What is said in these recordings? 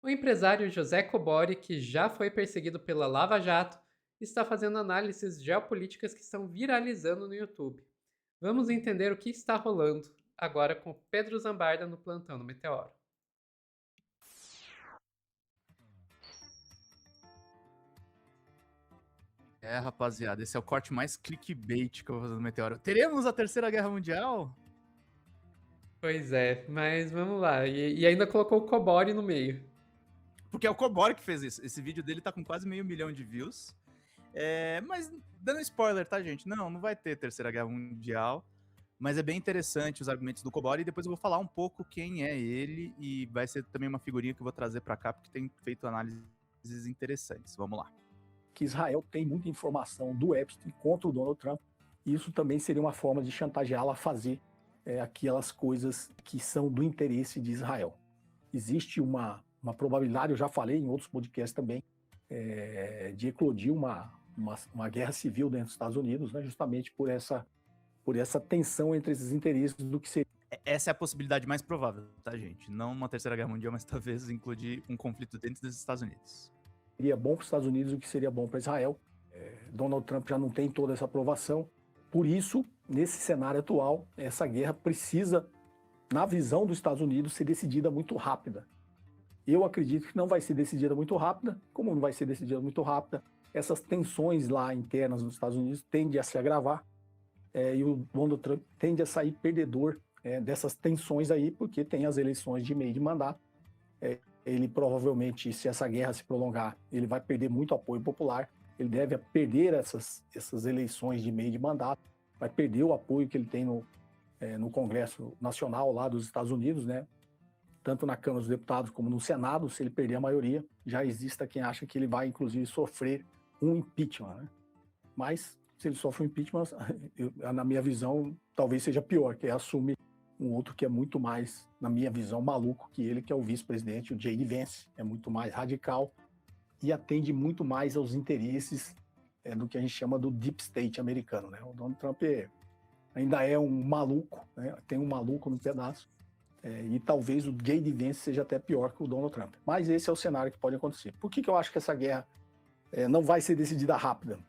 O empresário José Cobori, que já foi perseguido pela Lava Jato, está fazendo análises geopolíticas que estão viralizando no YouTube. Vamos entender o que está rolando agora com Pedro Zambarda no Plantão do Meteoro. É, rapaziada, esse é o corte mais clickbait que eu vou fazer no Meteoro. Teremos a Terceira Guerra Mundial? Pois é, mas vamos lá. E ainda colocou o Cobori no meio. Porque é o Cobori que fez isso. Esse vídeo dele tá com quase 500 mil de views. Mas dando spoiler, tá, gente? Não vai ter Terceira Guerra Mundial. Mas é bem interessante os argumentos do Cobori. E depois eu vou falar um pouco quem é ele. E vai ser também uma figurinha que eu vou trazer pra cá, porque tem feito análises interessantes. Vamos lá. Que Israel tem muita informação do Epstein contra o Donald Trump. E isso também seria uma forma de chantageá-la a fazer aquelas coisas que são do interesse de Israel. Existe uma probabilidade, eu já falei em outros podcasts também, de eclodir uma guerra civil dentro dos Estados Unidos, né, justamente por essa tensão entre esses interesses do que seria. Essa é a possibilidade mais provável, tá, gente? Não uma Terceira Guerra Mundial, mas talvez incluir um conflito dentro dos Estados Unidos. Seria bom para os Estados Unidos, o que seria bom para Israel. Donald Trump já não tem toda essa aprovação. Por isso, nesse cenário atual, essa guerra precisa, na visão dos Estados Unidos, ser decidida muito rápida. Eu acredito que não vai ser decidida muito rápida. Como não vai ser decidida muito rápida, essas tensões lá internas nos Estados Unidos tendem a se agravar, e o Donald Trump tende a sair perdedor dessas tensões aí, porque tem as eleições de meio de mandato. Ele provavelmente, se essa guerra se prolongar, ele vai perder muito apoio popular. Ele deve perder essas eleições de meio de mandato, vai perder o apoio que ele tem no Congresso Nacional lá dos Estados Unidos, né? Tanto na Câmara dos Deputados como no Senado. Se ele perder a maioria, já existe quem acha que ele vai, inclusive, sofrer um impeachment, né? Mas, se ele sofre um impeachment, na minha visão, talvez seja pior, que assume um outro que é muito mais, na minha visão, maluco que ele, que é o vice-presidente, o J.D. Vance. É muito mais radical e atende muito mais aos interesses do que a gente chama do deep state americano, né? O Donald Trump ainda é um maluco, né? Tem um maluco no pedaço, e talvez o J.D. Vance seja até pior que o Donald Trump. Mas esse é o cenário que pode acontecer. Por que eu acho que essa guerra não vai ser decidida rápida?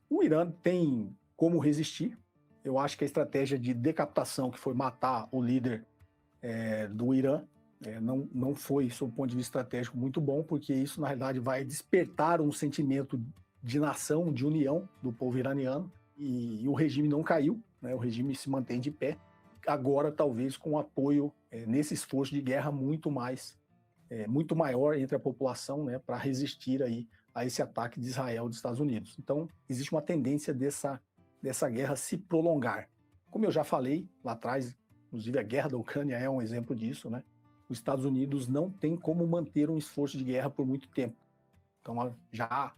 O Irã tem como resistir. Eu acho que a estratégia de decapitação, que foi matar o líder do Irã, não foi, sob o ponto de vista estratégico, muito bom, porque isso, na realidade, vai despertar um sentimento de nação, de união do povo iraniano, e o regime não caiu, né? O regime se mantém de pé, agora talvez com apoio nesse esforço de guerra muito maior entre a população, né, para resistir aí a esse ataque de Israel e dos Estados Unidos. Então, existe uma tendência dessa guerra se prolongar. Como eu já falei lá atrás, inclusive a guerra da Ucrânia é um exemplo disso, né? Os Estados Unidos não tem como manter um esforço de guerra por muito tempo. Então, já há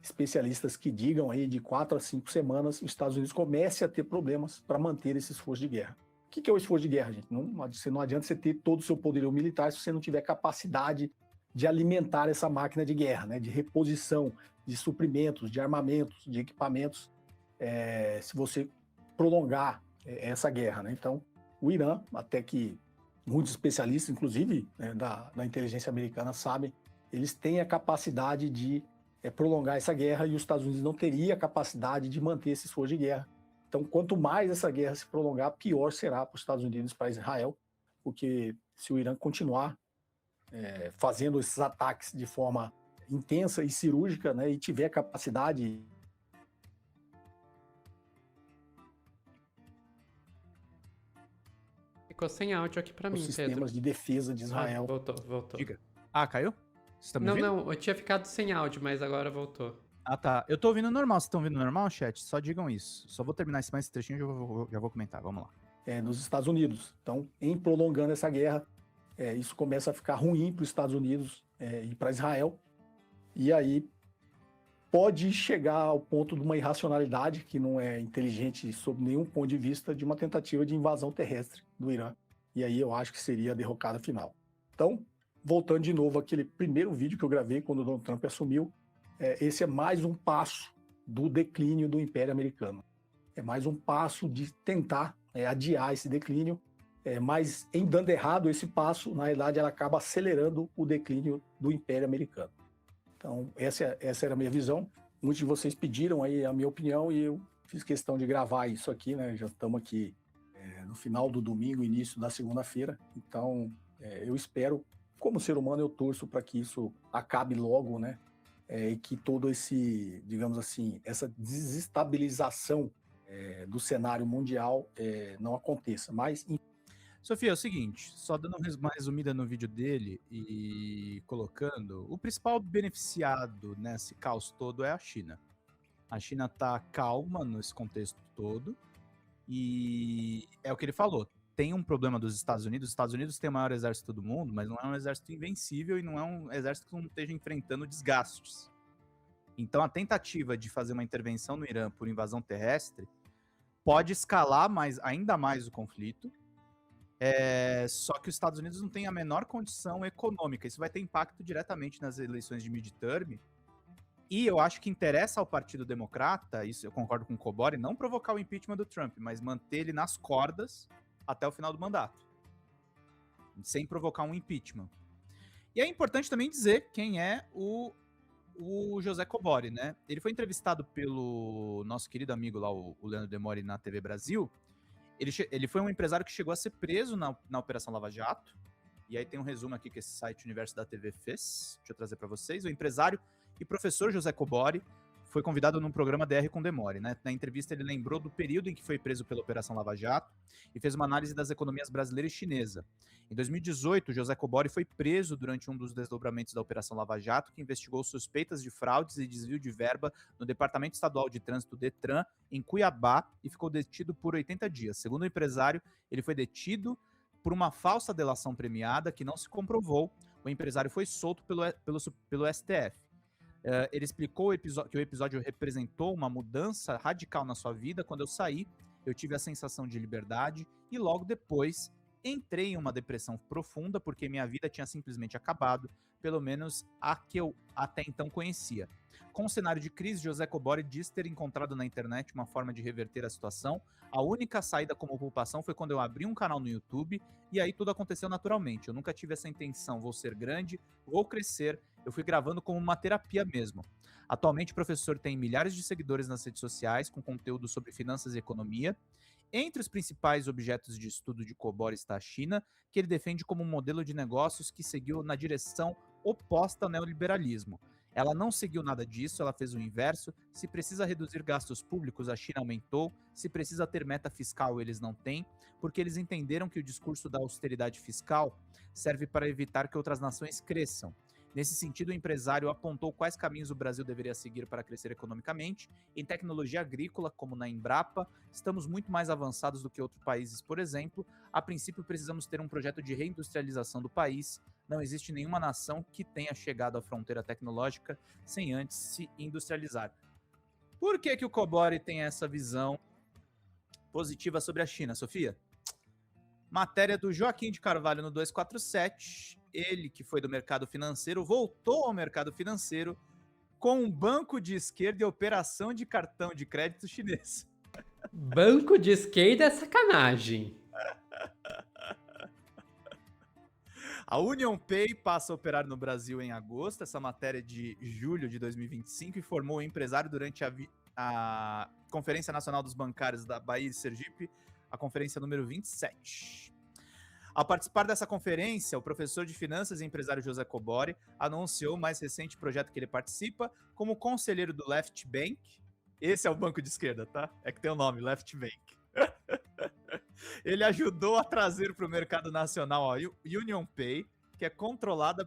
especialistas que digam aí de 4 a 5 semanas, os Estados Unidos comecem a ter problemas para manter esse esforço de guerra. O que é o esforço de guerra, gente? Não adianta você ter todo o seu poderio militar se você não tiver capacidade de alimentar essa máquina de guerra, né? De reposição, de suprimentos, de armamentos, de equipamentos, se você prolongar essa guerra, né? Então, o Irã, até que muitos especialistas, inclusive da inteligência americana, sabem, eles têm a capacidade de prolongar essa guerra, e os Estados Unidos não teria a capacidade de manter esse esforço de guerra. Então, quanto mais essa guerra se prolongar, pior será para os Estados Unidos e para Israel, porque se o Irã continuar fazendo esses ataques de forma intensa e cirúrgica, né, e tiver capacidade. Ficou sem áudio aqui pra Os mim, sistemas Pedro. de defesa de Israel. Voltou. Diga. Ah, caiu? Você tá me ouvindo? Não, eu tinha ficado sem áudio, mas agora voltou. Ah, tá. Eu tô ouvindo normal. Vocês estão ouvindo normal, chat? Só digam isso. Só vou terminar esse trechinho e já vou comentar. Vamos lá. Nos Estados Unidos. Então, em prolongando essa guerra, isso começa a ficar ruim para os Estados Unidos e para Israel. E aí pode chegar ao ponto de uma irracionalidade que não é inteligente sob nenhum ponto de vista, de uma tentativa de invasão terrestre do Irã. E aí eu acho que seria a derrocada final. Então, voltando de novo àquele primeiro vídeo que eu gravei quando o Donald Trump assumiu, esse é mais um passo do declínio do Império Americano. É mais um passo de tentar adiar esse declínio, mas em dando errado esse passo, na realidade, ela acaba acelerando o declínio do Império Americano. Então, essa era a minha visão. Muitos de vocês pediram aí a minha opinião e eu fiz questão de gravar isso aqui, né? Já estamos aqui no final do domingo, início da segunda-feira. Então, eu espero, como ser humano, eu torço para que isso acabe logo, né? E que todo esse, digamos assim, essa desestabilização do cenário mundial não aconteça. Mas, Sofia, é o seguinte, só dando uma resumida no vídeo dele e colocando, o principal beneficiado nesse caos todo é a China. A China tá calma nesse contexto todo e é o que ele falou. Tem um problema dos Estados Unidos. Os Estados Unidos têm o maior exército do mundo, mas não é um exército invencível e não é um exército que não esteja enfrentando desgastes. Então, a tentativa de fazer uma intervenção no Irã por invasão terrestre pode escalar ainda mais o conflito. Só que os Estados Unidos não têm a menor condição econômica. Isso vai ter impacto diretamente nas eleições de midterm. E eu acho que interessa ao Partido Democrata, isso eu concordo com o Cobori, não provocar o impeachment do Trump, mas manter ele nas cordas até o final do mandato, sem provocar um impeachment. E é importante também dizer quem é o José Cobori, né? Ele foi entrevistado pelo nosso querido amigo lá, o Leandro Demori, na TV Brasil. Ele foi um empresário que chegou a ser preso na Operação Lava Jato. E aí tem um resumo aqui que esse site Universo da TV fez. Deixa eu trazer para vocês. O empresário e professor José Cobori foi convidado num programa DR com Demori, né? Na entrevista ele lembrou do período em que foi preso pela Operação Lava Jato e fez uma análise das economias brasileira e chinesa. Em 2018, José Cobori foi preso durante um dos desdobramentos da Operação Lava Jato, que investigou suspeitas de fraudes e desvio de verba no Departamento Estadual de Trânsito DETRAN, em Cuiabá, e ficou detido por 80 dias. Segundo o empresário, ele foi detido por uma falsa delação premiada que não se comprovou. O empresário foi solto pelo STF. Ele explicou que o episódio representou uma mudança radical na sua vida. Quando eu saí, eu tive a sensação de liberdade e logo depois entrei em uma depressão profunda porque minha vida tinha simplesmente acabado, pelo menos a que eu até então conhecia. Com o cenário de crise, José Cobori diz ter encontrado na internet uma forma de reverter a situação. A única saída como ocupação foi quando eu abri um canal no YouTube e aí tudo aconteceu naturalmente. Eu nunca tive essa intenção, vou ser grande, vou crescer. Eu fui gravando como uma terapia mesmo. Atualmente o professor tem milhares de seguidores nas redes sociais com conteúdo sobre finanças e economia. Entre os principais objetos de estudo de Cobori está a China, que ele defende como um modelo de negócios que seguiu na direção oposta ao neoliberalismo. Ela não seguiu nada disso, ela fez o inverso. Se precisa reduzir gastos públicos, a China aumentou. Se precisa ter meta fiscal, eles não têm, porque eles entenderam que o discurso da austeridade fiscal serve para evitar que outras nações cresçam. Nesse sentido, o empresário apontou quais caminhos o Brasil deveria seguir para crescer economicamente. Em tecnologia agrícola, como na Embrapa, estamos muito mais avançados do que outros países, por exemplo. A princípio, precisamos ter um projeto de reindustrialização do país. Não existe nenhuma nação que tenha chegado à fronteira tecnológica sem antes se industrializar. Por que o Cobori tem essa visão positiva sobre a China, Sofia? Matéria do Joaquim de Carvalho no 247. Ele, que foi do mercado financeiro, voltou ao mercado financeiro com um banco de esquerda e operação de cartão de crédito chinês. Banco de esquerda é sacanagem. A UnionPay passa a operar no Brasil em agosto. Essa matéria é de julho de 2025 e formou o empresário durante a Conferência Nacional dos Bancários da Bahia e Sergipe, a conferência número 27. Ao participar dessa conferência, o professor de finanças e empresário José Cobori anunciou o mais recente projeto que ele participa como conselheiro do Left Bank. Esse é o banco de esquerda, tá? É que tem o nome, Left Bank. Ele ajudou a trazer para o mercado nacional a UnionPay, que é controlada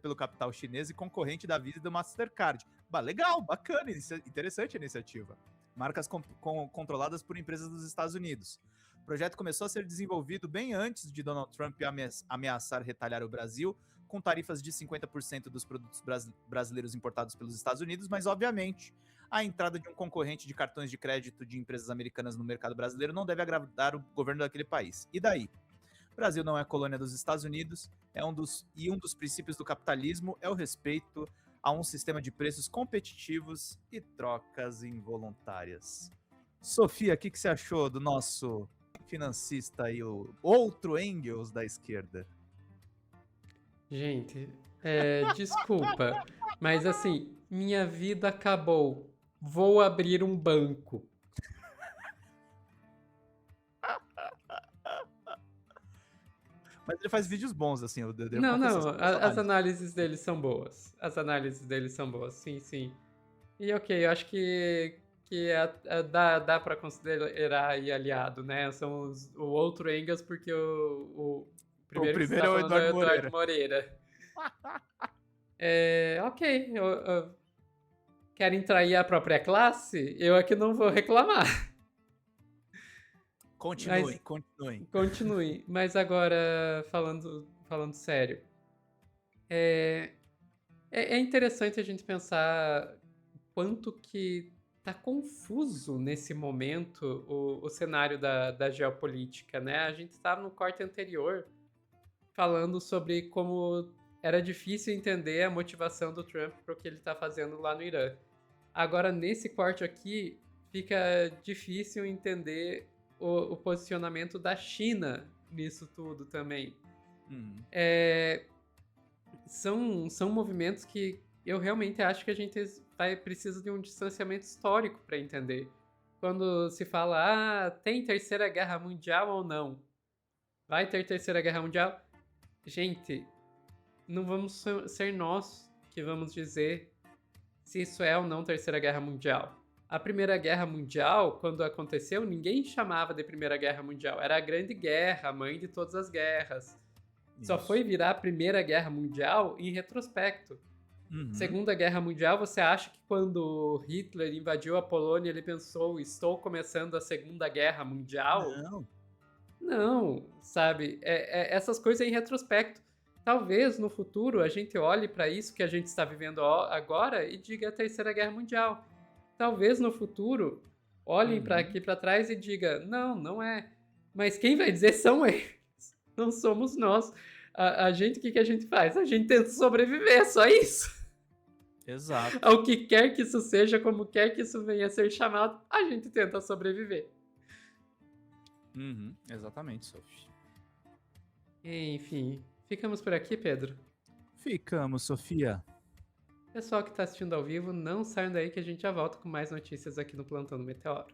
pelo capital chinês e concorrente da Visa e do Mastercard. Legal, bacana, interessante a iniciativa. Marcas controladas por empresas dos Estados Unidos. O projeto começou a ser desenvolvido bem antes de Donald Trump ameaçar retalhar o Brasil, com tarifas de 50% dos produtos brasileiros importados pelos Estados Unidos, mas, obviamente, a entrada de um concorrente de cartões de crédito de empresas americanas no mercado brasileiro não deve agradar o governo daquele país. E daí? O Brasil não é colônia dos Estados Unidos, um dos princípios do capitalismo é o respeito a um sistema de preços competitivos e trocas involuntárias. Sofia, o que você achou do nosso financista aí, o outro Engels da esquerda? Gente, desculpa, mas assim, minha vida acabou. Vou abrir um banco. Mas ele faz vídeos bons, assim, eu devo Não, confessar. não, São boas as análises. análises deles são boas. As análises deles são boas, sim, sim. E ok, eu acho que dá pra considerar aí aliado, né? São o outro Engels, porque o primeiro que você primeiro tá é o falando é o Eduardo Eduardo Moreira. Ok, querem trair a própria classe? Eu aqui não vou reclamar. Continuem, Mas continuem. continue. Mas agora, falando sério, é, é interessante a gente pensar quanto que tá confuso nesse momento o cenário da geopolítica, né? A gente estava no corte anterior falando sobre como era difícil entender a motivação do Trump para o que ele está fazendo lá no Irã. Agora, nesse corte aqui, fica difícil entender o posicionamento da China nisso tudo também. Uhum. São movimentos que eu realmente acho que a gente precisa de um distanciamento histórico para entender. Quando se fala, tem terceira guerra mundial ou não? Vai ter terceira guerra mundial? Gente, não vamos ser nós que vamos dizer se isso é ou não terceira guerra mundial. A Primeira Guerra Mundial, quando aconteceu, ninguém chamava de Primeira Guerra Mundial. Era a Grande Guerra, a mãe de todas as guerras. Só Isso. foi virar a Primeira Guerra Mundial em retrospecto. Uhum. Segunda Guerra Mundial, você acha que quando Hitler invadiu a Polônia, ele pensou, estou começando a Segunda Guerra Mundial? Não. Não, sabe? Essas coisas em retrospecto. Talvez no futuro a gente olhe para isso que a gente está vivendo agora e diga a Terceira Guerra Mundial. Talvez no futuro olhem para aqui para trás e diga, não, não é. Mas quem vai dizer são eles, não somos nós. A gente, o que a gente faz? A gente tenta sobreviver, só isso. Exato. Ao que quer que isso seja, como quer que isso venha a ser chamado, a gente tenta sobreviver. Uhum. Exatamente, Sophie. Enfim, ficamos por aqui, Pedro. Ficamos, Sofia. Pessoal que está assistindo ao vivo, não saiam daí que a gente já volta com mais notícias aqui no Plantão do Meteoro.